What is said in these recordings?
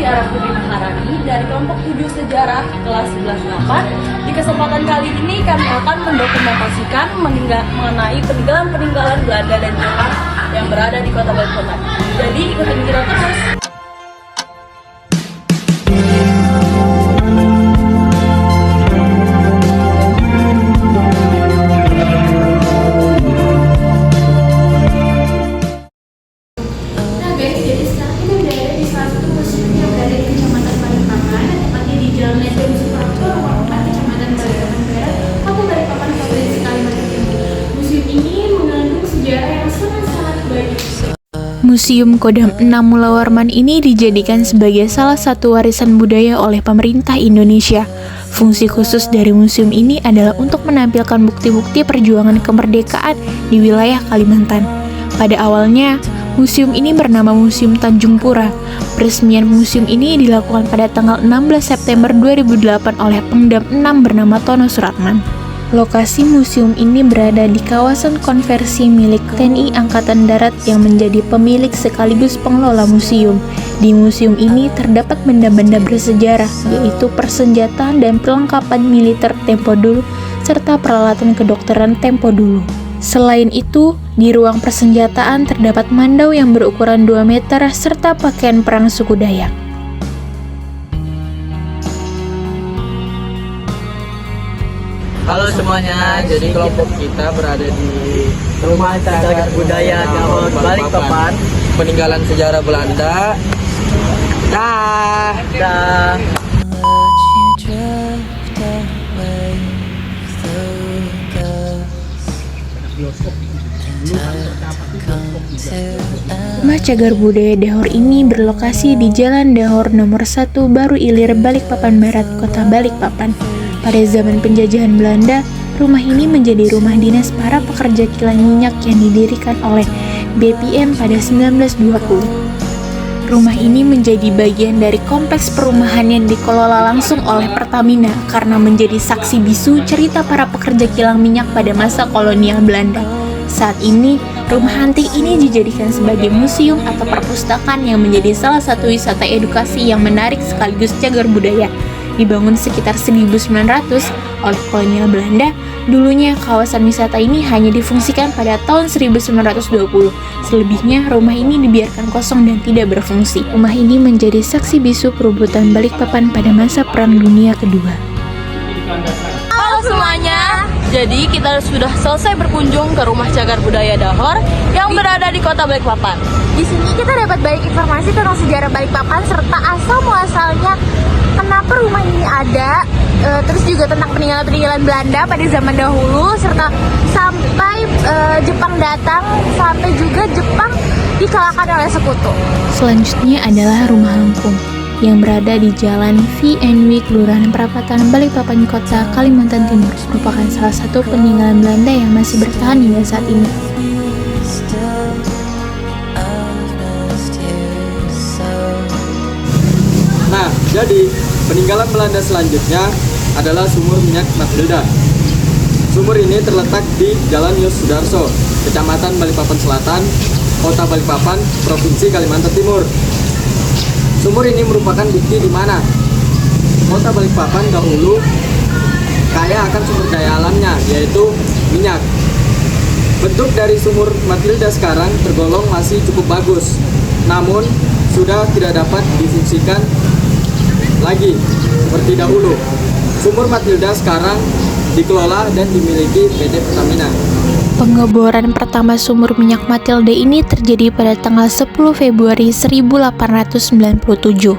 Arafudin Maharani dari kelompok 7 Sejarah kelas 11-8. Di kesempatan kali ini kami akan mendokumentasikan mengenai peninggalan-peninggalan Belanda dan Jepang yang berada di Kota Balikpapan. Jadi ikutin kita terus. Museum Kodam 6 Mula Warman ini dijadikan sebagai salah satu warisan budaya oleh pemerintah Indonesia. Fungsi khusus dari museum ini adalah untuk menampilkan bukti-bukti perjuangan kemerdekaan di wilayah Kalimantan. Pada awalnya, museum ini bernama Museum Tanjung Pura. Peresmian museum ini dilakukan pada tanggal 16 September 2008 oleh Pemdam 6 bernama Tono Suratman. Lokasi museum ini berada di kawasan konversi milik TNI Angkatan Darat yang menjadi pemilik sekaligus pengelola museum. Di museum ini terdapat benda-benda bersejarah, yaitu persenjataan dan perlengkapan militer tempo dulu, serta peralatan kedokteran tempo dulu. Selain itu, di ruang persenjataan terdapat mandau yang berukuran 2 meter serta pakaian perang suku Dayak. Halo semuanya, jadi kelompok kita berada di Rumah Cagar Budaya Dahor Balikpapan, peninggalan sejarah Belanda. Dah. Rumah Cagar Budaya Dahor ini berlokasi di Jalan Dahor Nomor 1 Baru Ilir, Balikpapan Barat, Kota Balikpapan. Pada zaman penjajahan Belanda, rumah ini menjadi rumah dinas para pekerja kilang minyak yang didirikan oleh BPM pada 1920. Rumah ini menjadi bagian dari kompleks perumahan yang dikelola langsung oleh Pertamina karena menjadi saksi bisu cerita para pekerja kilang minyak pada masa kolonial Belanda. Saat ini, rumah antik ini dijadikan sebagai museum atau perpustakaan yang menjadi salah satu wisata edukasi yang menarik sekaligus cagar budaya. Dibangun sekitar 1900 oleh kolonial Belanda, dulunya kawasan wisata ini hanya difungsikan pada tahun 1920. Selebihnya, rumah ini dibiarkan kosong dan tidak berfungsi. Rumah ini menjadi saksi bisu perebutan Balikpapan pada masa Perang Dunia Kedua. Halo semuanya, jadi kita sudah selesai berkunjung ke Rumah Cagar Budaya Dahor yang berada di Kota Balikpapan. Di sini kita dapat banyak informasi tentang sejarah Balikpapan serta asal muasalnya kenapa rumah ini ada, terus juga tentang peninggalan-peninggalan Belanda pada zaman dahulu, serta sampai Jepang datang, sampai juga Jepang dikalahkan oleh sekutu. Selanjutnya adalah Rumah Lengkung yang berada di Jalan VNW Kelurahan Perapatan, Balikpapan, Kota Kalimantan Timur, merupakan salah satu peninggalan Belanda yang masih bertahan hingga saat ini. Nah, jadi peninggalan Belanda selanjutnya adalah sumur minyak Matilda. Sumur ini terletak di Jalan Yus Sudarso, Kecamatan Balikpapan Selatan, Kota Balikpapan, Provinsi Kalimantan Timur. Sumur ini merupakan bukti di mana Kota Balikpapan dahulu kaya akan sumber daya alamnya, yaitu minyak. Bentuk dari sumur Matilda sekarang tergolong masih cukup bagus, namun sudah tidak dapat difungsikan lagi seperti dahulu. Sumur Matilda sekarang dikelola dan dimiliki PT Pertamina. Pengeboran pertama sumur minyak Matilda ini terjadi pada tanggal 10 Februari 1897.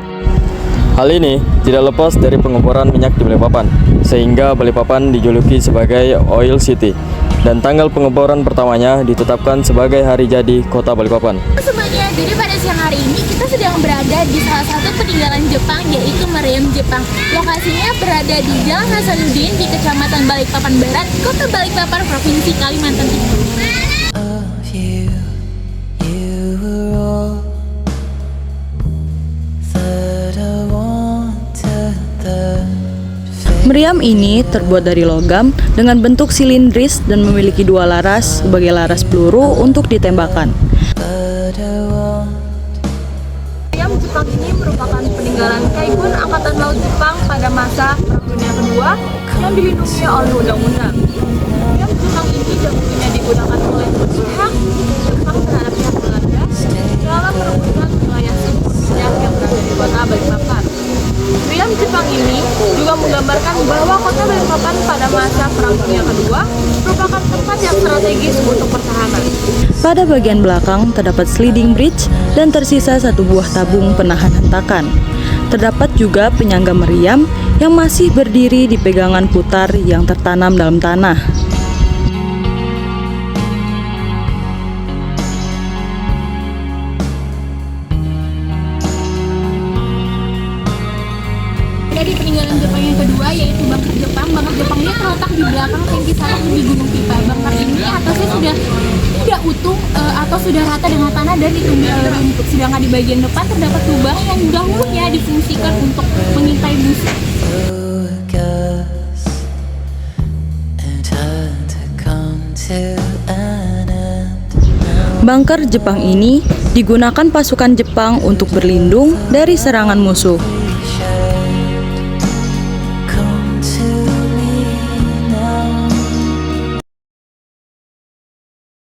Hal ini tidak lepas dari pengeboran minyak di Balikpapan, sehingga Balikpapan dijuluki sebagai Oil City. Dan tanggal pengeboran pertamanya ditetapkan sebagai hari jadi Kota Balikpapan. Semuanya, jadi pada siang hari ini kita sedang berada di salah satu peninggalan Jepang, yaitu Meriam Jepang. Lokasinya berada di Jalan Hasanuddin di Kecamatan Balikpapan Barat, Kota Balikpapan, Provinsi Kalimantan Timur. Meriam ini terbuat dari logam dengan bentuk silindris dan memiliki 2 laras sebagai laras peluru untuk ditembakkan. Meriam Jepang ini merupakan peninggalan peninggalan Kaibun Angkatan Laut Jepang pada masa Perang Dunia Kedua yang dilindungi oleh undang-undang. Meriam Jepang ini dahulunya digunakan oleh pihak Jepang terhadap pihak Belanda dalam merebutkan wilayah sumber minyak yang berada di kota Balikpapan. Meriam Jepang ini juga menggambarkan bahwa kota Balikpapan pada masa Perang Dunia Kedua merupakan tempat yang strategis untuk pertahanan. Pada bagian belakang terdapat sliding bridge dan tersisa satu buah tabung penahan hentakan. Terdapat juga penyangga meriam yang masih berdiri di pegangan putar yang tertanam dalam tanah. Dari peninggalan Jepang yang kedua yaitu Bangker Jepang. Bangker Jepang ini terletak di belakang tangki salah di Gunung Pipa. Bangker ini atasnya sudah tidak utuh atau sudah rata dengan tanah dan ditumbuhi oleh rumput. Sedangkan di bagian depan terdapat lubang yang dahulunya difungsikan untuk mengintai musuh. Bunker Jepang ini digunakan pasukan Jepang untuk berlindung dari serangan musuh.